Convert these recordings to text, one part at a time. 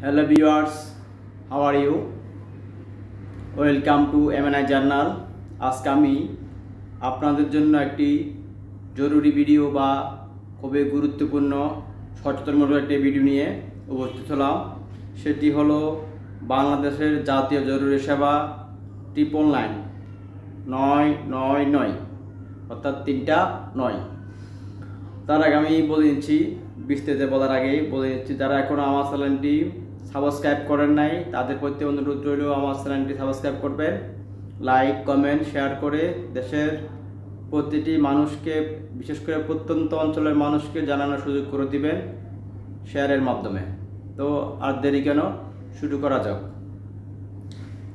Hello viewers, how are you? Welcome to MNI Journal. আজকে আমি আপনাদের জন্য একটি জরুরি ভিডিও বা খুবই গুরুত্বপূর্ণ সচেতনমূলক একটি ভিডিও নিয়ে উপস্থিত হলাম। সেটি হলো বাংলাদেশের জাতীয় জরুরি সেবা 999 অর্থাৎ 3টা 9। তার আগে আমি বলে দিচ্ছি, বিস্তারিত বলার আগেই বলে দিচ্ছি, যারা এখনও আমার চ্যানেলটি সাবস্ক্রাইব করেন নাই তাদের প্রতি অনুরোধ রইল আমার চ্যানেলটি সাবস্ক্রাইব করবেন, লাইক কমেন্ট শেয়ার করে দেশের প্রতিটি মানুষকে, বিশেষ করে প্রত্যন্ত অঞ্চলের মানুষকে জানানোর সুযোগ করে দিবেন শেয়ারের মাধ্যমে। তো আর দেরি কেন, শুরু করা যাক।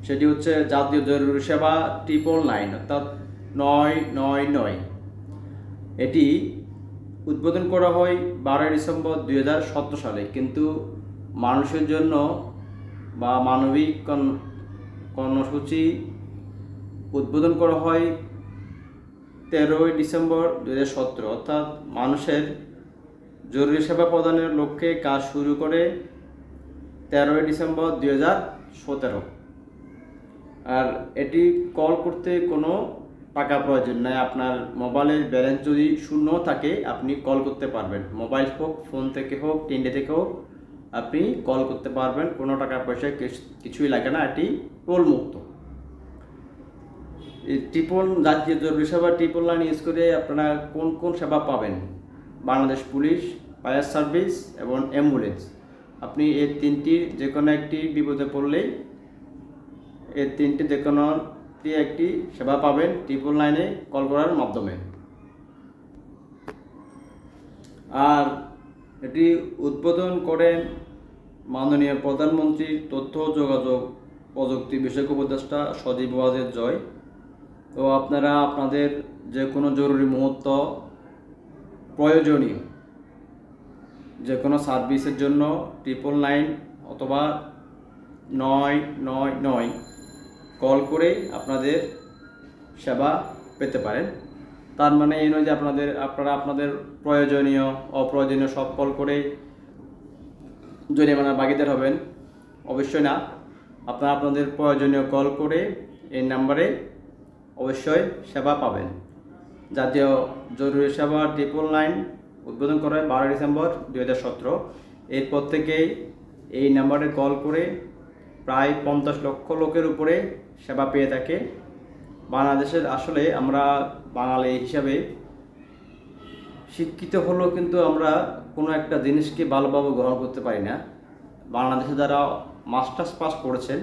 সেটি হচ্ছে জাতীয় জরুরি সেবা 999 অর্থাৎ 999। এটি উদ্বোধন করা হয় 12 ডিসেম্বর 2017 সালে, কিন্তু মানুষের জন্য বা মানবিক কর্মসূচি উদ্বোধন করা হয় 13 ডিসেম্বর 2017, অর্থাৎ মানুষের জরুরি সেবা প্রদানের লক্ষ্যে কাজ শুরু করে 13 ডিসেম্বর 2017। আর এটি কল করতে কোনো টাকা প্রয়োজন নাই। আপনার মোবাইলের ব্যালেন্স যদি শূন্য থাকে আপনি কল করতে পারবেন, মোবাইল হোক, ফোন থেকে হোক, টিন্ডে থেকে হোক, আপনি কল করতে পারবেন। কোনো টাকা পয়সা কিছুই লাগে না, এটি টোল মুক্ত। জাতীয় জরুরি সেবা 999 ইউজ করে আপনারা কোন কোন সেবা পাবেন? বাংলাদেশ পুলিশ, ফায়ার সার্ভিস এবং অ্যাম্বুলেন্স। আপনি এই তিনটির যে কোনো একটি বিপদে পড়লেই এই তিনটি যে কোনো একটি সেবা পাবেন 999-এ কল করার মাধ্যমে। আর এটি উদ্বোধন করেন মাননীয় প্রধানমন্ত্রী তথ্য যোগাযোগ প্রযুক্তি বিষয়ক উপদেষ্টা সজীব ওয়াজেদ জয়। তো আপনারা আপনাদের যে কোনো জরুরি মুহূর্ত প্রয়োজনীয় যে কোনো সার্ভিসের জন্য 999 অথবা 999 কল করে আপনাদের সেবা পেতে পারেন। তার মানে এই নয় যে আপনারা আপনাদের প্রয়োজনীয় অপ্রয়োজনীয় সব কল করে জরিমানার ভাগীদার হবেন, অবশ্যই না। আপনারা আপনাদের প্রয়োজনীয় কল করে এই নাম্বারে অবশ্যই সেবা পাবেন। জাতীয় জরুরি সেবা 999 উদ্বোধন করা হয় 12 ডিসেম্বর 2017। এরপর থেকেই এই নাম্বারে কল করে প্রায় 50 লক্ষ লোকের উপরে সেবা পেয়ে থাকে বাংলাদেশের। আসলে আমরা বাঙালি হিসাবে শিক্ষিত হলেও কিন্তু আমরা কোনো একটা জিনিসকে ভালোভাবে গ্রহণ করতে পারি না। বাংলাদেশে যারা মাস্টার্স পাস করেছেন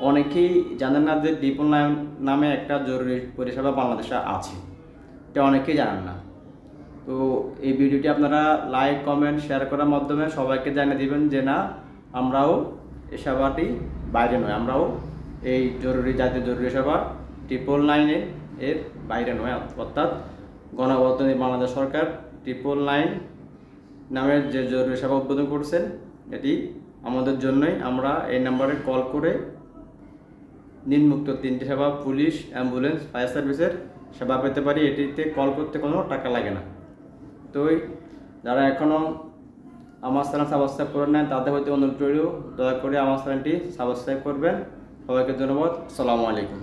অনেকেই জানেন না যে 999 নামে একটা জরুরি পরিষেবা বাংলাদেশে আছে, এটা অনেকেই জানেন না। তো এই ভিডিওটি আপনারা লাইক কমেন্ট শেয়ার করার মাধ্যমে সবাইকে জানিয়ে দিবেন যে না, আমরাও এই সেবাটি বাইরে নয়, আমরাও এই জাতীয় জরুরি সেবা 999 এর বাইরে নয়। অর্থাৎ গণপ্রজাতন্ত্রী বাংলাদেশ সরকার 999 নামের যে জরুরি সেবা উদ্বোধন করছেন এটি আমাদের জন্যই। আমরা এই নাম্বারে কল করে নিম্নোক্ত 3টি সেবা, পুলিশ, অ্যাম্বুলেন্স, ফায়ার সার্ভিসের সেবা পেতে পারি। এটিতে কল করতে কোনো টাকা লাগে না। তো যারা এখনও আমার চ্যানেল সাবস্ক্রাইব করেন না তাদের হয়তো অনুরোধ রইল, দয়া করে আমার চ্যানেলটি সাবস্ক্রাইব করবেন। সবাইকে ধন্যবাদ। আসসালামু আলাইকুম।